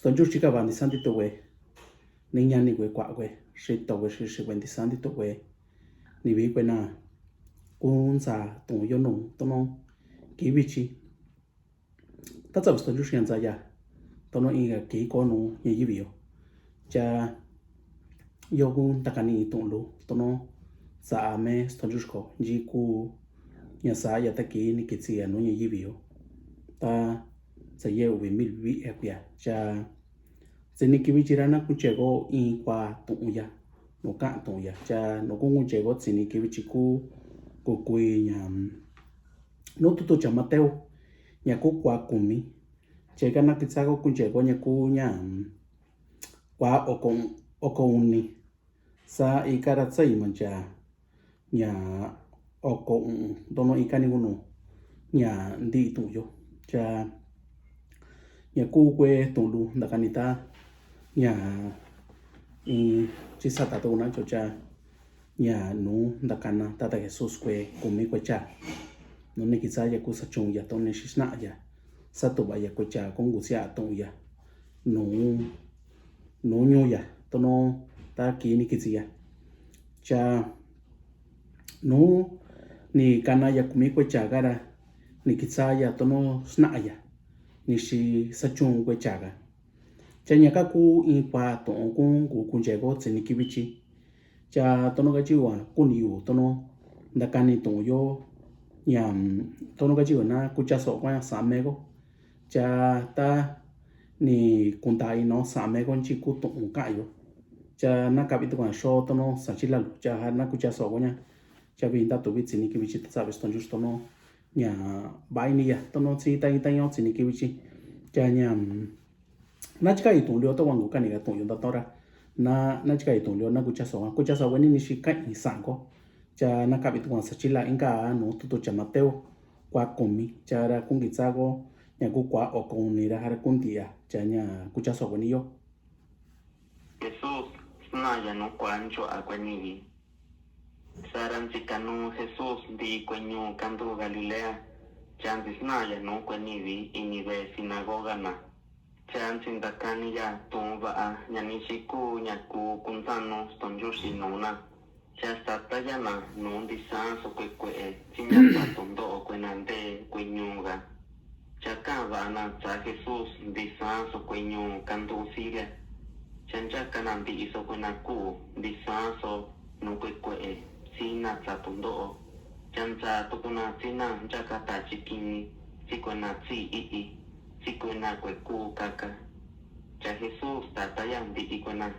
stonju chika van di santi to we ni nya ni we kwa we shi to we shi wen di santi to we ni vi na kun sa tong yo no to no ki vi chi ta za stonju shi za ya to no in ga ki ko no ye yi vi yo cha yo gun takani tong lu to no sa me stonju ko ji ku nya sa ya ta ki ni ki chi no ye yi vi yo ta sa ye we mi vi e kwa cha zeni ki vi ra na ku che go in kwa tong ya no ka tong ya cha no ku che go zeni ki vi ku ku nya no tu cha mateo nya ku kwa kumi che ka na ki sa go ku che go nya ku nya kwa okon ni sa ikara tsai mancha nya okon dono ikani uno nya ndi tu yo cha nya ku kwe tu lu da kanita nya chi sa ta to na cho cha nya nu da kana ta da Jesus kwe kumi kwe cha no ni kitsa ya ku sa chung ya to ne shishna ya sa to ba ya kwe cha kong gu sia to ya no nyo ya to no ta ki ni kitsi ya cha no ni kana ya kumi kwe cha gara ni kitsa ya to no sna ya ni shi sa chung kwe cha ga cha nya ka ku in pa to kong gu kun je go tsini ki bichi cha to no ga chi wa ku ni yu to no da ka ni to yo nyam to no ga chi na ku cha so kwa sa me go cha ta ni kun tai no sa me gon chi ku to ka yo cha na ka bi to sho to no sa chi la lu cha na ku cha so go nya cha bi ta to bi tsini ki bichi ta sa to just no nya bai ni ya to no chi tai tai yo tsini ki bichi cha nyam na chi ka i to lyo to wang ka ni ga to yo da to ra na chi ka i to lyo na ku cha so go ni shi ka i sa go cha na ka bi to sa chi la inga no to cha mateo kwa komi cha ra kung gi sa go nya ku kwa o kon ni ra har kun dia cha nya ku cha so go ni yo Jesús na ya no cuancho a cuanivi. Saran chicano Jesús di cueño canto Galilea. Chantis na ya no cuanivi y ni ve sinagoga na. Chantin da canilla tumba a ñanishiku ñaku kuntano stonjushi no na. Chastata ya na no disanso que chiñata tondo o cuenante cueñuga. Chacaba na cha Jesús disanso cueño canto siria. Chancha kanambi iso kuenaku disanso no kwe sina tsatundo chancha tukuna sina chakata chikini sikuena tsi ii sikuena kweku kaka cha Jesus tatayan di ikuena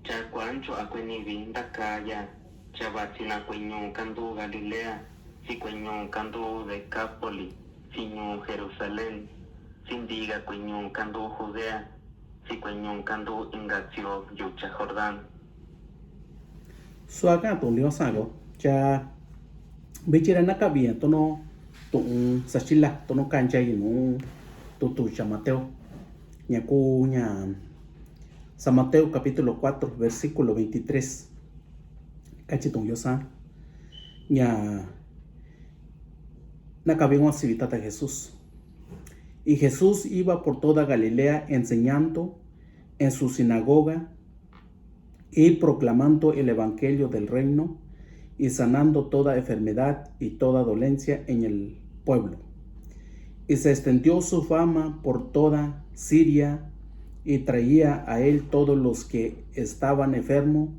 cha cuancho akweni ndakaya cha batina kwenyo kandu Galilea sikwenyo kandu Decápolis sinyo Jerusalén sindiga kwenyo kandu Judea si cueñón canto ingacio yucha Jordán. So acá to leo sago cha bichira na ka bien to no to sa chila to no kancha y no to cha Mateo nya ku nya San Mateo capítulo 4 versículo 23 cachito yo sa nya na ka bien civita de Jesús. Y Jesús iba por toda Galilea enseñando en su sinagoga y proclamando el evangelio del reino y sanando toda enfermedad y toda dolencia en el pueblo. Y se extendió su fama por toda Siria y traía a él todos los que estaban enfermos,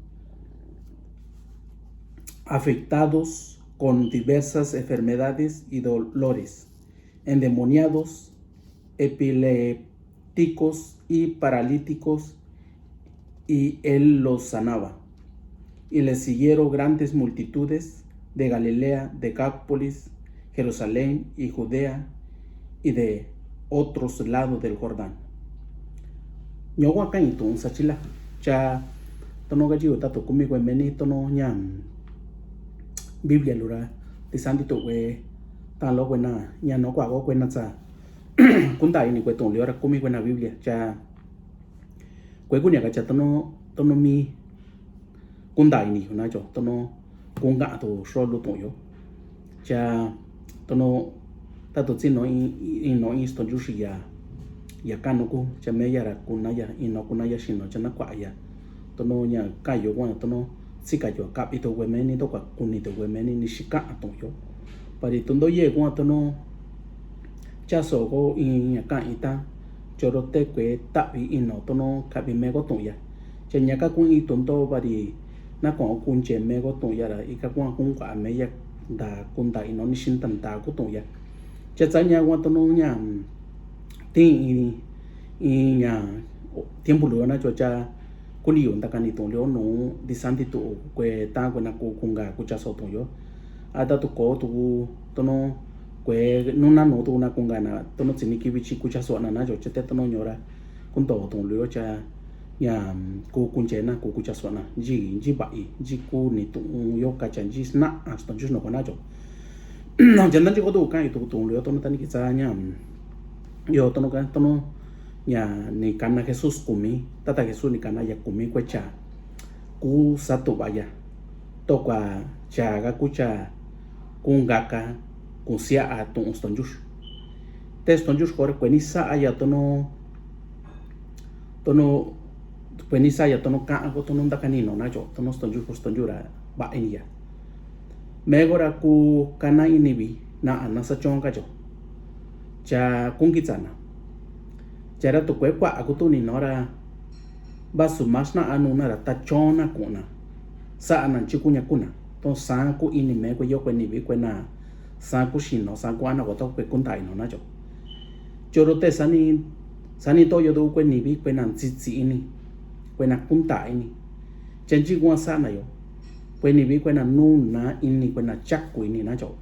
afectados con diversas enfermedades y dolores, endemoniados, epilépticos y paralíticos, y él los sanaba. Y le siguieron grandes multitudes de Galilea, Decápolis, Jerusalén y Judea y de otros lados del Jordán. Ñowa kan to sachila cha tono ga jiu ta to kumi ko meni tono nyam Biblia lura ti sandi to we ta lo buena nya no kwa go buena cha kun dai ni kwe to le ra kumi buena Biblia cha kwe kun ya ga cha tono mi kun dai ni na cho tono kun ga to so lu to yo cha tono ta to chi no in sto ju shi ya ya cano ku cha me ya ra kuna ya ino kuna ya shino cha na kwa ya to no nya ka yo wa to no si ka yo ka pi to we me ni to kwa kuni to we me ni shika to yo pari to ndo ye kwa to no cha so go in ya ka ita choro te kwe ta pi ino to no ka bi me go to ya cha nya ka kun i to ndo pari na ko kun che me go to ya ra i ka kwa kun ka me ya da kun da ino ni shin tan da go to ya cha cha nya wa to no nya tin i nya tiempo lo na cho cha kun i ta ka ni to lo no di santi to kwe ta ko na ko kun ga ku cha so to yo ada to ko to no kwe nuna no to na kun ga na to no chini ki bi chi ku cha so na jo che te to no nyora kun to lo cha ya ku kun che na ku cha so na ji ba i ji ku ni to yo ka chan ji na as to ju no ko na jo no jan ji ko to ka i to lo to no ta ni ki cha nya yo to no ka to no ya ni kana Jesus kumi tata Jesus ni kana ya kumi kwe cha ku sato vaya to kwa cha ga ku cha kungaka kusia a to stonjus te stonjus kore kweni sa aya to no kweni sa ya to no ka go to no nda kanino na jo to no stonjus ko stonjura ba enia megora ku kana inibi na anasa chonga jo cha kungitsana chara to kwe kwa akutu ni nora basu masna anu na ra ta chona kuna sa anan chikunya kuna to sa ku ini me ko yo kweni bi kwena sa ku shino sa ku ana ko to kwe kuntai no na jo choro te sani to yo do kweni bi kwena tsitsi ini kwena kunta ini chenji kwa sana yo kweni bi kwena nu na ini kwena chakku ini na jo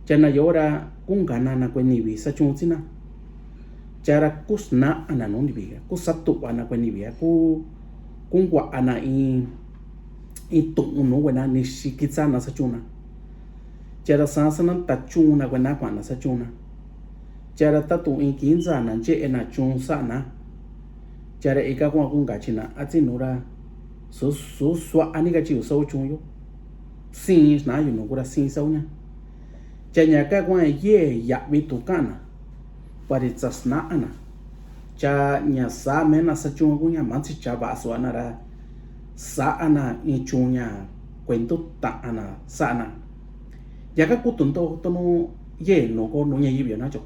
chana yora kungana na kweni bi sa chuntsina cara kusna ana non dibiga ku satu ana kweni bi ku kungwa ana itu uno wena ni shikitsa na sa chuna cara sasana ta chuna wena kwa na sa chuna cara tatu in kinza na je ena chun sana cara eka kwa kunga china atsinura so swa ani ga chi so chun yo sin na yo no kura sin sa unya chanya ka kwa ye ya bitu kana pari tsasna ana cha nya sa mena sa chun kunya manchi cha ba so ana ra sa ana i chunya cuento ta ana sa ana ya ka kutun to no ye no ko no nya yibia na cho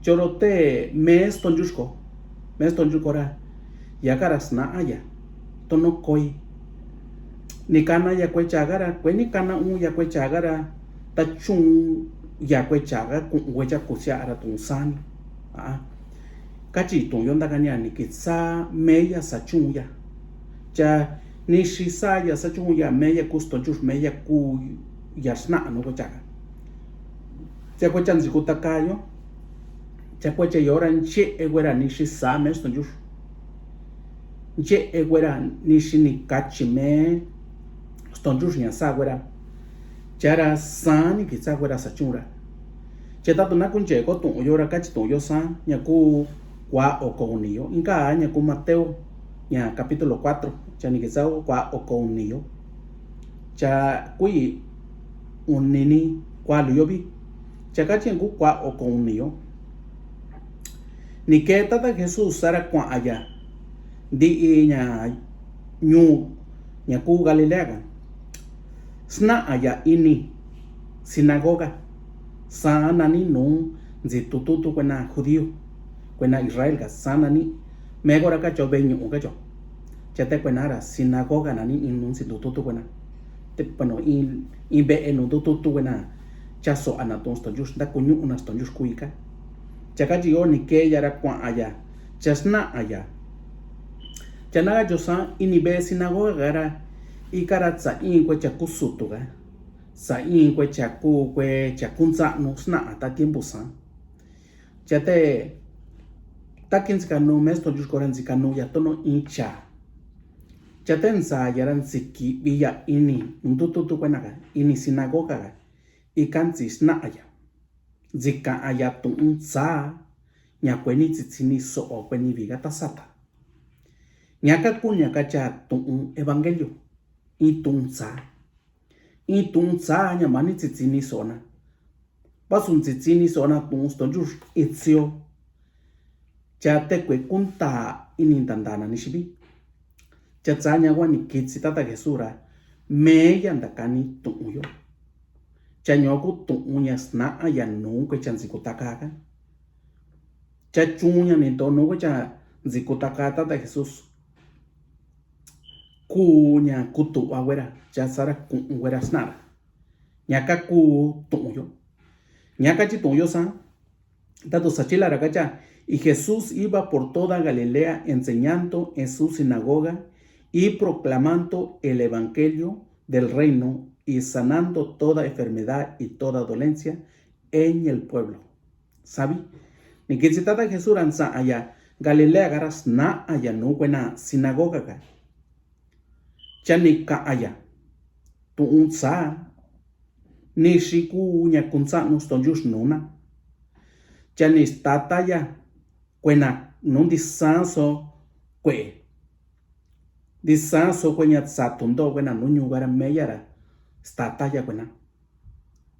chorote mes tonjusko ra ya karasna aya to no koi ni kana ya kwe chagara kwe ni kana ya kwe chagara ta chung ya kwe chaga ku wecha kusia ara tun san kachi tun yonda kanya ni kitsa meya sa chung ya cha ni shisa ya sa chung ya meya kusto jus meya ku yasna no ko chaga cha ko chanzi ku takayo cha ko che yoran che egwera ni shisa mes ton jus che egwera ni shini kachi me ton jus nya sa gwera chara san ki sa gwera sa chura che ta na kun che ko tun yora kachi tun yo san nya ku kwa okonio inka nya ku Mateo nya capítulo 4 cha ni kisao kwa okonio cha kui unini kwa luyobi cha kachi ku kwa okonio ni que tata Jesús sara kwa aya di nya nyu nya ku Galilea sna aya ini sinagoga sana ni no zitututu kwena judío kwena Israel ga sana ni megora ka chobenyo ka cho chate kwenara sinagoga nani inun sitututu kwena te pano in be eno tututu kwena chaso anaton sto just da kunyu unas ton just kuika chakaji oni ke yara kwa aya chasna aya chanaga josa ini be sinagoga gara ikaratsa in kwe chakusutu ga sa in kwe chaku kwe chakunza no sna ata tiempo san chate takinska no mesto just koranzika no ya tono incha chatensa yaran siki biya ini ntututu kwenaga ini sinagoga ga ikanzi sna aya zika aya tun sa nya kweni tsitsini so o kweni viga tasata nyaka kunya kacha tun evangelio itunza nya mani tsitsini sona basun tsitsini sona tun stonjus itsio cha te kwe kunta inintandana ni shibi cha tsanya wa ni kitsi tata Jesura me yanda kani tuyo cha nyoku tunya sna ya no kwe chan zikutaka cha chunya ni to no kwe cha zikutaka tata Jesus kunya kutu awera cha sara kuwera snara nyaka ku tuyo nyaka chi tuyo sa tato sachila rakacha. Y Jesús iba por toda Galilea enseñando en su sinagoga y proclamando el evangelio del reino y sanando toda enfermedad y toda dolencia en el pueblo. ¿Sabi? Ni que se trata Jesús anza allá Galilea garas na allá no buena sinagoga ga. Chanika allá. Tu unsa ni shiku nya kunsa nos tonjus nuna. Chanis tata ya. Kwena nung disanso kwe disanso kwenya satundo kwena nunyu gara meyara stata ya kwena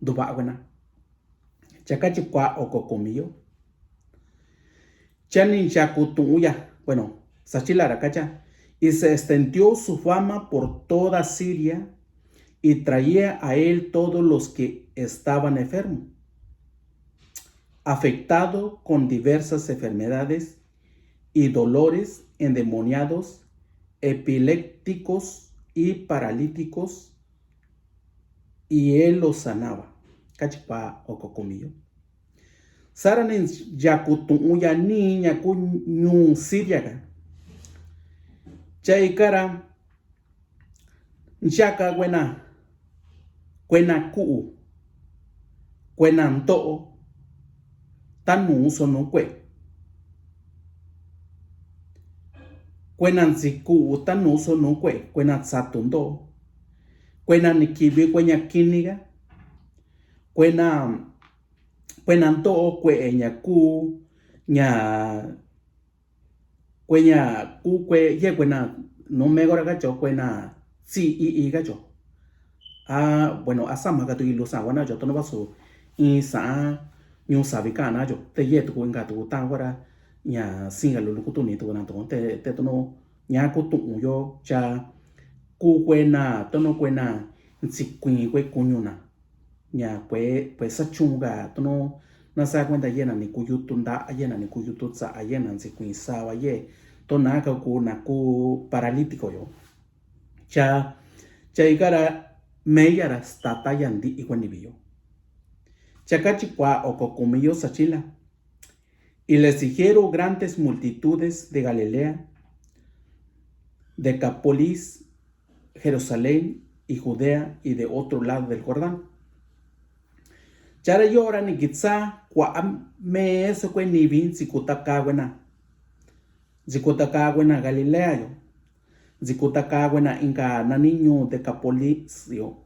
duba kwena chakachi kwa oko komiyo chani chakutuya bueno sachilara kacha y se extendió su fama por toda Siria y traía a él todos los que estaban enfermos, afectado con diversas enfermedades y dolores, endemoniados, epilépticos y paralíticos, y él los sanaba. Cachipa o cocomillo. Saranen yakutun ya niña kunyun siriaga. Chaikara nchaka kwena ku kwena nto tanu sono kwena nziku tanu sono kwena tsatundo kwena nikibi kwenya kiniga kwena nto kwenya ku nya kwenya ku kwe ye kwena no megora gacho kwena si gacho bueno asama gato ilusa wana yo tono baso isa nyu sabika na yo te ye tu nga tu ta wara nya singa lu ku tu ni tu na to te tono nya ku tu yo cha ku kwena tono kwena ntsikwin kwe kunyuna nya kwe sachunga tono na sa kwenda yena ni kuyutunda yena ni kuyututsa yena ntsikwin sawa ye to na ka ku na ku paralítico yo cha ikara meyara stata yandi ikwanibiyo chakachi kwa okokumiyo sachila y les dijeron grandes multitudes de Galilea, Decápolis, Jerusalén y Judea y de otro lado del Jordán. Chara yora ni kitsa kwa me eso kwe ni vin zikutaka wena Galilea yo zikutaka wena inka na niño Decápolis yo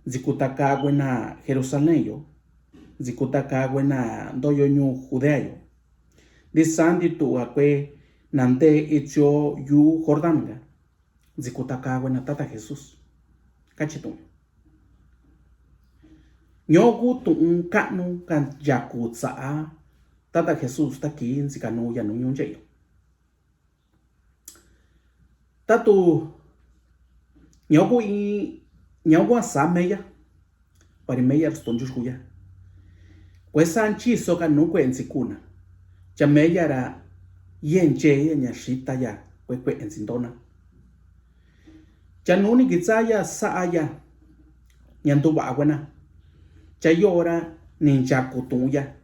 zikutaka wena Jerusalén yo zikutaka wena ndoyo nyu Judea yo disandi tu akwe nante icho yu Jordanga zikutaka wena tata Jesús kachitu nyogu tu kanu kan yakutsa tata Jesús taki zikanu ya nu yo tatu nyogu asameya parimeya restonjus huya pues anchi soka no kwenzikuna chameya ra yenche nya shita ya kwe enzindona chanuni gitsaya saaya nyanduba agwana chayora ninja kutuya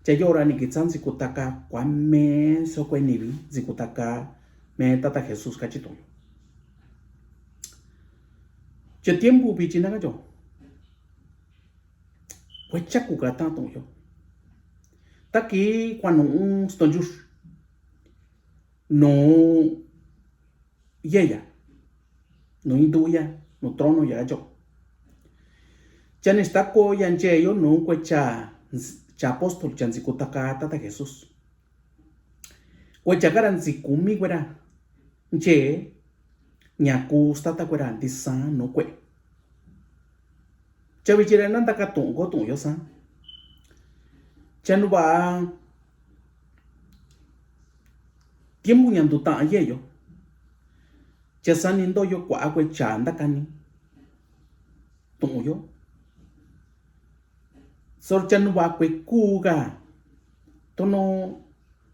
chayora ni gitsanzi kutaka kwa me sokwe nibi zikutaka me tata Jesús kachito che tiempo bichina gacho pues chaku gata yo taki cuando un stonjus no yeya no induya no trono ya yo chan está ko yanche yo no cha apóstol chan zikutaka tata Jesús chakaran zikumi gwera nche nyaku stata gwera disa no kwe chavichira nanda ka tungo yo sa chanuba tiempo nhà tụ tạ ye yo cha san nín đôi yo quả quay chán ta can tụng yo sau chân qua quay cu ga tôi nó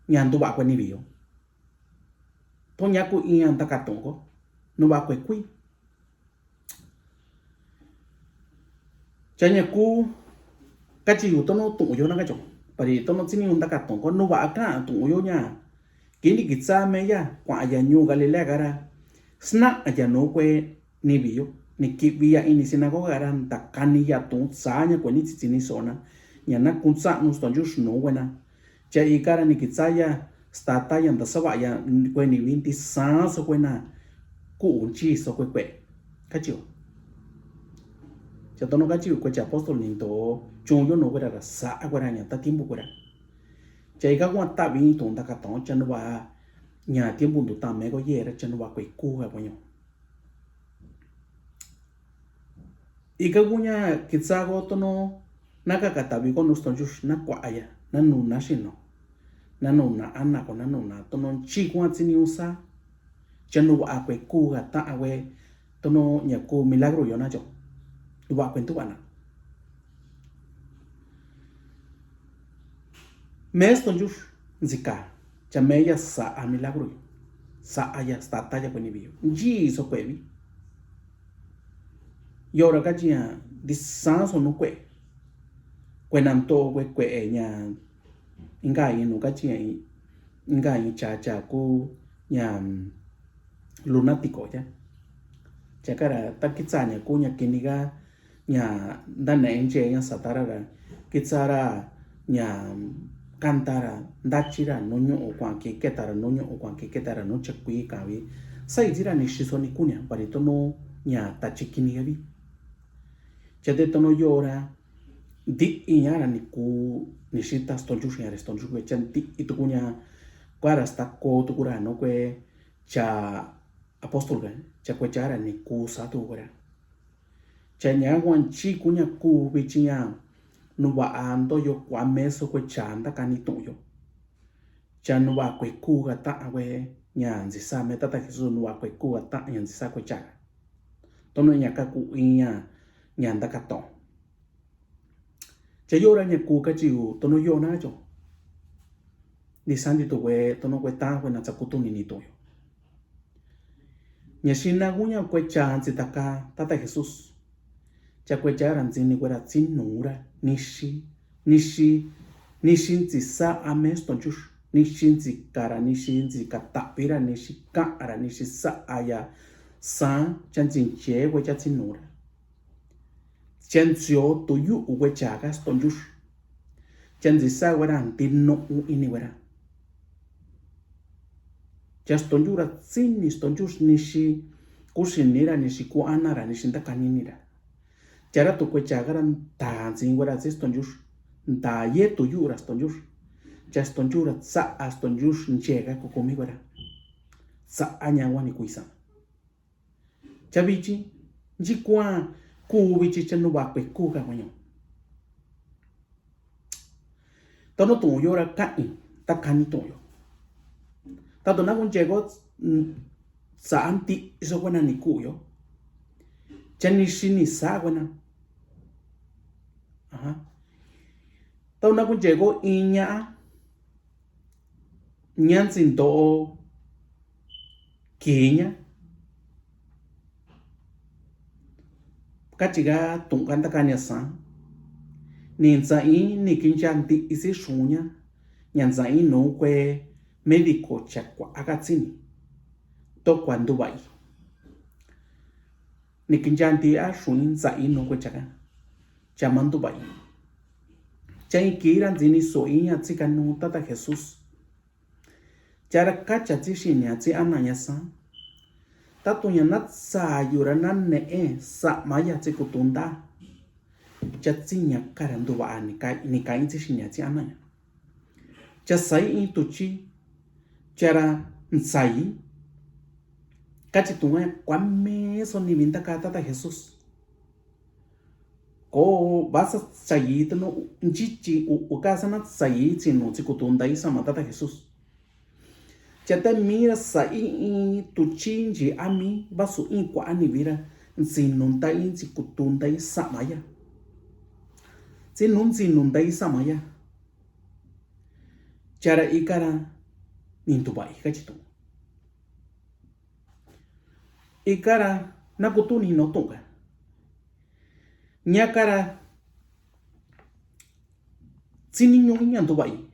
nhà tụ bạc quay ni bio tôi nhắc cô yên ta cả tụng có nó bạc quay quy cha nhà cô cái gì tôi nó tụng yo nó cái chỗ bởi tôi nó chỉ nhìn ta cả tụng có nó bạc cả tụng yo nha kini kitsa meya kwa ya nyu galilea gara snack aja no kwe ni biyo ni kibia ini sinagoga ran takani ya tu sanya kwa ni titini sona ya na kunsa no stonjus no wena cha ikara ni kitsa ya stata ya ndasawa ya kwe ni winti sa so kwena ku unchi so kwe kachio cha tono kachio kwa cha apostol ni to chonyo no kwera sa kwera nya ta timbu kwera chạy các quan ta bị tụng ta cả tông chân và nhà tiêm bùn tụ ta mấy có gì đó chân và quậy cu hay bao nhiêu ý các quan nhà kỹ sao có tôi nó nãy cả ta bị con nó stung chút nãy quả ya nãy nụ nãy xin nó nãy nụ nãy ăn nãy còn nãy nụ nãy tôi nó chỉ quan chỉ nhiều sa chân và quậy cu cả ta về tôi nó nhà cô milagro yo na cho và quên tu anh mes tonjus zika cha meya sa a milagro sa aya sta taya kweni bio ji so kwebi yora ka chia di sanso no kwenam to kwe nya inga yin no ka chia inga yin cha ku nya lunático cha kara takitsa nya ku nya kiniga nya dana enje nya satara ga kitsara nya cantara dachira noño o quanque ketara noño o quanque ketara no chakui kawi sai jira ni shisoni kunya parito no nya tachikini gabi chade tono yora di inyara ni ku ni shita stonjush ya stonjush we chanti itukunya kwara sta ko tukura no kwe cha apostol ga cha kwe chara ni ku satu gora cha nya wan chi kunya ku bichinya nuwa ando yo kwa meso kwe chanda kani tuyo chanwa kwe kuga ta we nyanzi sa meta ta kisu nuwa kwe kuga ta nyanzi sa kwe chaga tono nyaka ku inya nyanda kato cha yora nya ku ka chiu tono yo na jo ni sandi to we tono kwe ta we na chakutu ni toyo nya shina gunya kwe chanzi taka tata Jesus cha kwe charan zini kwera tsinura nishi nzi sa ames tonjush nishi nzi kara nishi nzi katapira nishi kara nishi sa aya sa chanzin che we cha tsinura chanzio to yu we chaga tonjush chanzi sa wera antino ini wera just tonjura tsini tonjush nishi kushinira nishi ku anara nishi ndakaninira chara to kwe chagaran ta zingwara zistonjush ta ye to yura stonjush chastonjura sa astonjush nchega kokomigwara sa anyawani kuisa chabichi njikwa kubichi chanuba kwe kuga wanyo tono to yora kai takani toyo tato na kun chego sa anti iso wana ni kuyo chanishini sa wana tao na kun chego inya nyansin do kinya kachiga tungkanta kanya sa ninza ni kinchanti isi shunya nyanza no kwe medico chakwa akatsini to kwando bai ni kinchanti a shunin za no kwe chaka chamando bai chay kiran zini so inya tsika no tata Jesus chara kacha tishinya tsi ananya sa tatunya natsa yurana ne sa maya tsi kutunda chatsinya karandu wa ni kai tishinya tsi ananya cha sai tuchi chara nsai kachi tunga kwame so ni vinta ka tata Jesus ko basa sai tno nchichi ukasana sai tsi no tsi kutunda isa matata Jesus cha ta mira sa i tu chinji ami basu in kwa ani vira zinun ta in zikutun ta samaya zinun ta samaya cara ikara nintu bai kachitu ikara nakutuni no tunga nyakara sininyo nyantu bai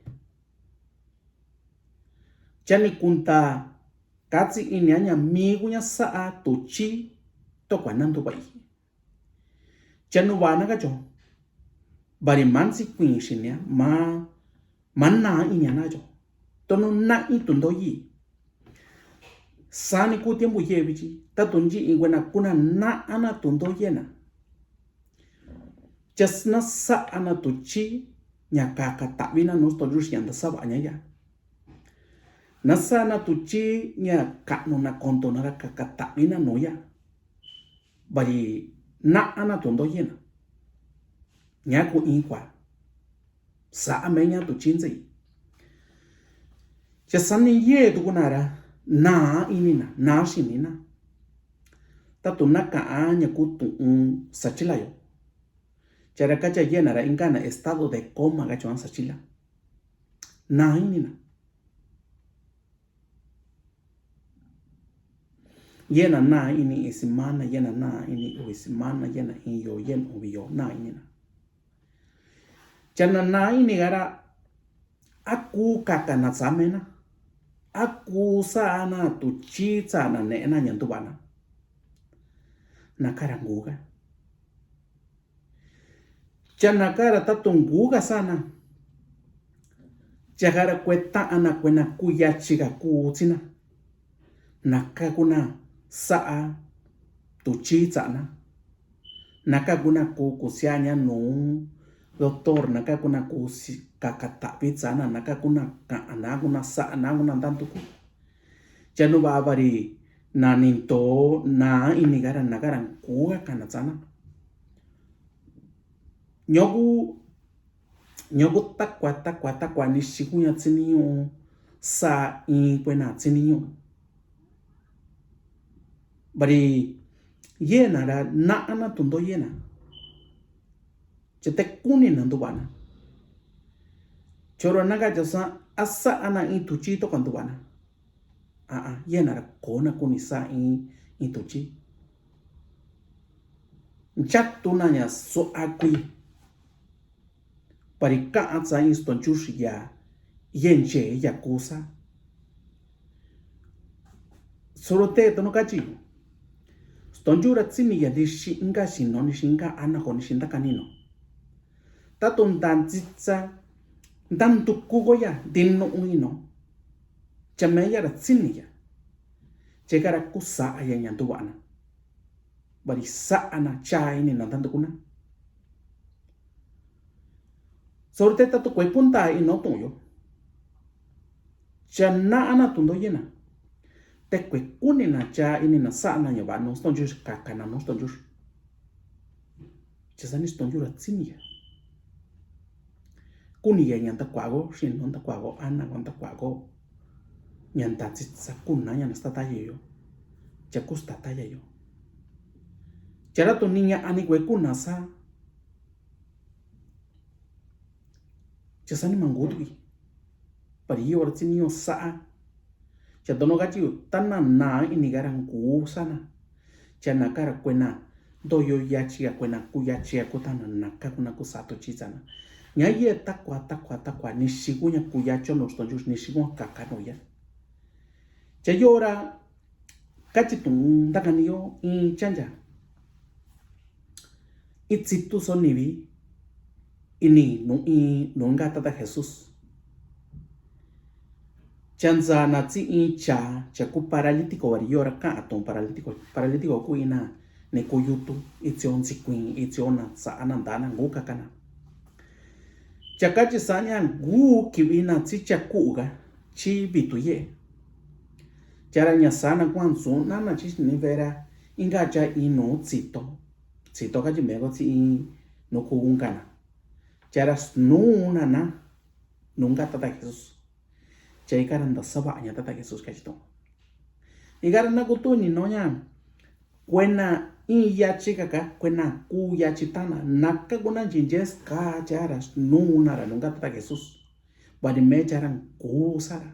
chani kunta katsi inyanya migunya saa tuchi tokwa nantu bai chanu wana kacho bari mansi queen shinya manna inyana jo tono na itundo yi sani ku tiempo yevichi tatunji ingwena kuna na ana tundo yena chasna sa ana tuchi nyakaka tabina nos tojush yanda saba ya nasa na tuchi nya kanu na konto na kaka tabina no ya bari na ana tundo yena nyaku inkwa sa amenya tuchinzi chasani ye tukunara na inina na shinina tatuna ka anya kutu sachilayo charakacha yenara ingana estado de coma gachuan sachila na inina yena na ini isimana yena na ini uisimana yena iyo yen ubiyo na inina chana na ini gara aku kaka na samena aku sana tuchi sana nena nyantubana nakaranguga chanakara tatunguga sana chagara kweta ana kwena kuyachiga kuutina nakaguna saa tuchi sana nakaguna kukusianya no doctor nakaguna kusi kakatapi sana nakaguna anaguna sa anaguna tantuku chanu babari naninto na inigara nagaran kuga kana sana nyogu takwa ni shikunya tsiniyo sa kwena tsiniyo bari yena ra na ana tundo yena chete kuni nandubana choro naga jasa asa ana intuchi to kandubana yena ra kona kuni sa intuchi nchatunanya so akui parika atsa instonchush ya yenche ya kusa sorote to no kachi stonjura tsini ya dishi inga shino ni shinga ana ko ni shinda kanino tatun danzitsa dantu kugo ya dinno uino chameya ra tsini ya chegara kusa ayanya duwana bari sa ana chai ni nandandu kuna sorte tatu kwe punta ino tuyo chana ana tundo yena te kwe kuni na cha ini na sa na yoba no stonjush kakana no stonjush chasani stonjura tsinia kuni ya nyanta kwago shin nonta kwago ana nonta kwago nyanta tsitsa kuna nyana stata yeyo chakusta taya yo chara tu niña ani kwe kuna sa chasani mangudwi pari yor tsinio sa chadono gachi tana na inigaran ku sana chana kara kwena doyo yachi kwena kuyachi kutana naka kuna kusato chizana nyaye takwa nishigunya kuyacho no stonjus nishigunya kakano ya chayora kachi tun daganiyo in chanja itsitu sonivi ini no ngata da Jesus chanza na tsi cha ku paralítico variora ka aton paralítico ku ina ne ko yutu itsion sikwin itiona sa anandana nguka kana chakachi sanya gu kibina tsi chakuga chi bituye charanya sana kwanzu nana chi nivera inga cha ino tsito kachi mego tsi no kugungana charas nuna na nunga tata Jesus chạy cái đàn đó sao bạn nhà ta cái Jesus cái đó ý cái nó cũng tôi nhìn nó nha quên na in ya chica cả quên na cu ya chitana naka guna jinjes ka chara nuna ra nunca ta Jesus và đi mẹ charan cu sara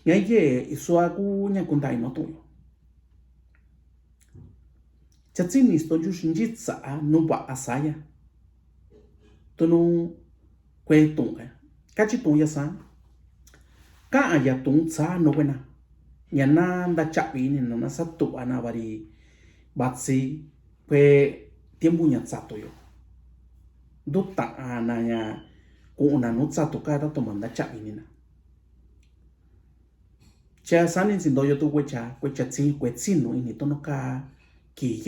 ngay cái isua cu nhà con đại nó tôi chắc chắn là tôi just nghĩ sa no ba asaya tôi no quay tung cái chỉ tung ya sang ka aya tung sa no quên na nhà na đã chạm ini nó sát tụ ana bari batsi pe tiempo nya sato yo do ta ana nya ko na no sato ka da to manda chạm ini na cha sanin sin do yo tu wecha tsin no ini to no ka ki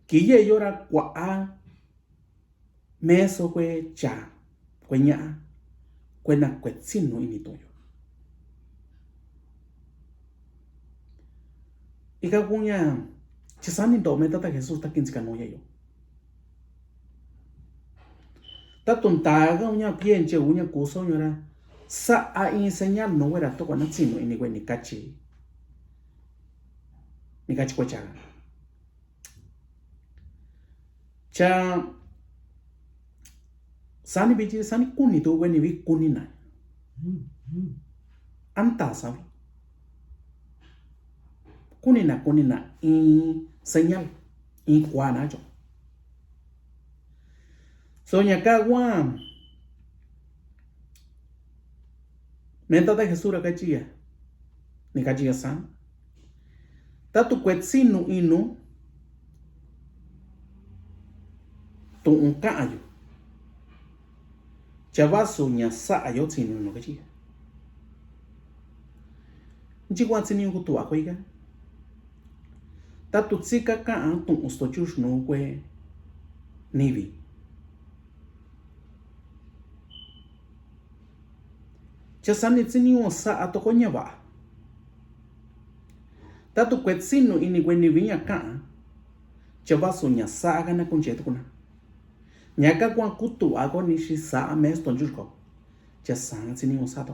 ye yo ra kwa a meso kwe cha kwe nya kwe na kwe tsin no ini to yo ika punya chisani do me tata Jesus ta kinska no yo ta tonta ga unya pienche unya kuso nyora sa a enseñar no era to kana tsino ini kwe nikachi kwa cha sani biji sani kuni to we ni vi kuni na anta sabi kuni na in señal in kuana jo so nya ka wa menta ta Jesús ka chia ni ka chia san ta tu kwetsinu inu tu un ka ayo chavaso nya sa ayo tsinu no ka chia ji kwa tsini ku tu akoi ga ta tu tsika ka an tu usto chush no kwe nivi cha sani tsini o sa atoko nya ba ta tu kwetsinu ini kwe nivi nya ka chavaso nya sa ga na kunche tu kuna nya ka kwa kutu ago ni shi sa mes ton chush ko cha sang tsini o sa to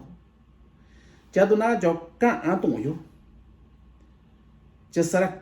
cha tu na jo ka an tu yo cha sara